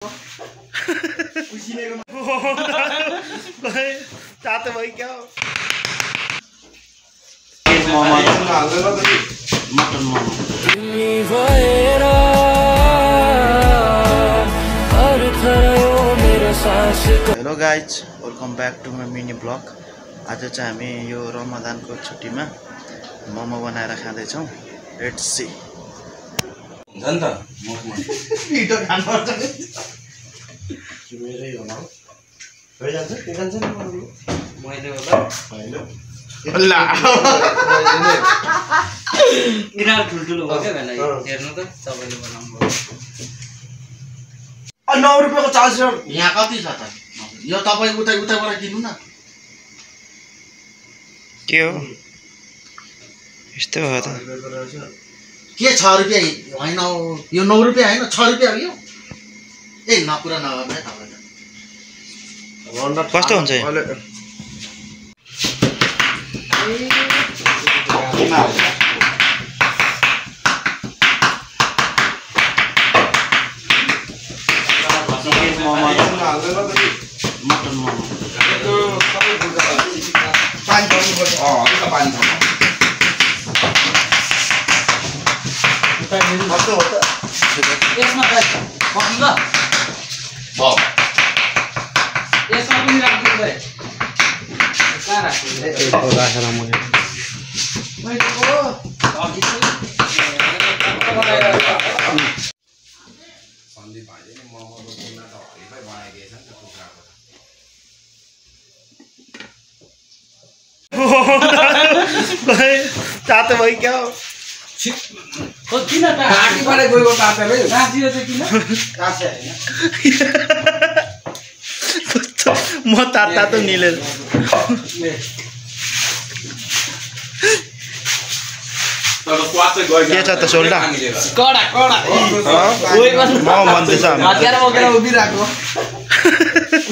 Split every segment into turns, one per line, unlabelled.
तातो भयो क्या
mutton momo
hello guys welcome back to my mini vlog. आज चाहिँ हामी यो रमजानको छुट्टीमा मोमो बनाएर खाँदैछौँ। Let's see.
हुन्छ नि त
मिठो खानुपर्छ मेरै हो न भइजान्छ के खान्छ नि
मैले होला
होइन ल
किनार ठुल्ठुलो हो क्या भाइ हेर्नु त सबैले बनाउनु भयो।
9 रुपैयाँको चार्जर यहाँ कति छ त? यो तपाईँ उतैबाट किन्नु न। के हो यस्तो हो त? के 6 रुपैयाँ होइन यो 9 रुपैयाँ होइन 6 रुपैयाँ हो यो। ए नपुरा नगर्नु है तपाईँ। कस्तो हुन्छ यो? मटन मोमो
यसमा पक्नु ल यसमा पनि राख्नु भाइ कहाँ राख्नु
राखेर
सन्दीप भाइले नि मोमोको तुलना त हरिफाई बनाइदिएछ नि त कुखुराको
तातो भयो क्या
किन
घाँटीबाट गएको तातेले
राखियो चाहिँ किन
कासे हैन
म तातो निलेर
तर स्वाद चाहिँ गयो
के छ त सोल्डा
कडा कडा
म भन्दैछ
हतियार बोकेर उभिरहेको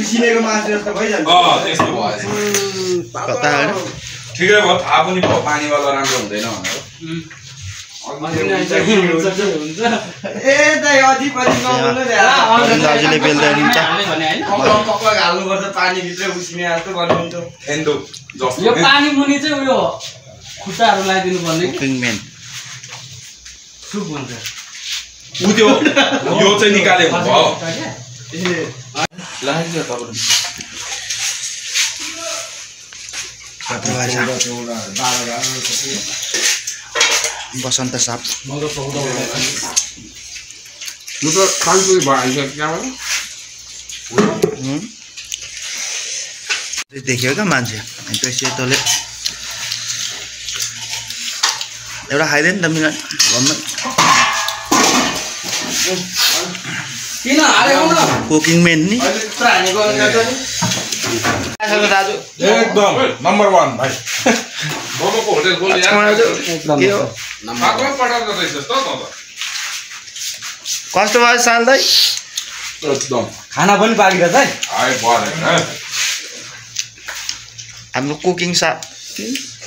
उसिनेको मासु जस्तो भइजान्छ त्यस्तो भएछ
कता हैन
ठिकै भयो थाहा पनि भयो पानीवाला राम्रो हुँदैन भनेर
ए दाइ अझै पछि गाउनु
दाजुले बेल्दै हुन्छ
भने हैन
पक्क हाल्नुपर्छ पानी भित्र उसिने जस्तो गर्नुहुन्छ एन्दो जस्तो
यो पानी मुनि चाहिँ उयो खुट्टाहरु लगाइदिनु पर्ने
कुकिङ मेन
सुप हुन्छ
उ त्यो यो चाहिँ निकाले भयो
लाग्यो तपाईँ
बसन्त साप देखियो क्या मान्छे त्यो सेतोले एउटा खाइदियो नि त मिना घरमा
किन हालेको न
कुकिङ मेन नि
दाजु
एकदम नम्बर 1 भाइ मोमोको होटल खोल्नु यार
के हो
पाक्न पठाउँदा रहेछ त
कस्तो भयो साल दाइ
एकदम
खाना पनि पाकिरहेछ है
हाई भरे
हाम्रो कुकिङ साप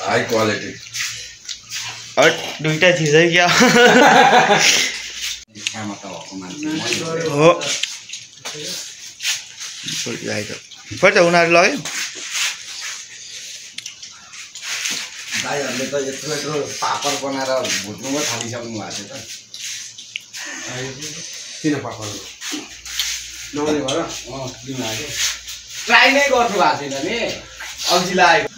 हाई क्वालिटी
दुईटा चिज है क्या
खाना त भएको मान्छे
हो फेरि त उनीहरू लग्यो
दाइहरूले त यत्रो यत्रो पापड बनाएर भुट्नु पो थालिसक्नु भएको थियो त
किन पाक्नु नआउने भएर
किन आयो
ट्राई नै गर्नु भएको छैन नि अल्छी लाग्यो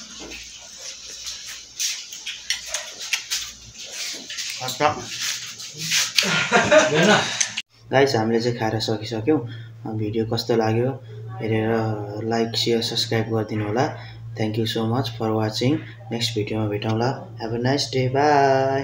गाइस हामीले चाहिँ खाएर सकिसक्यौँ। भिडियो कस्तो लाग्यो हेरेर लाइक शेयर सब्सक्राइब गरिदिनु होला। Thank you so much for watching. Next भिडियोमा भेटौँला। Have a nice day. By.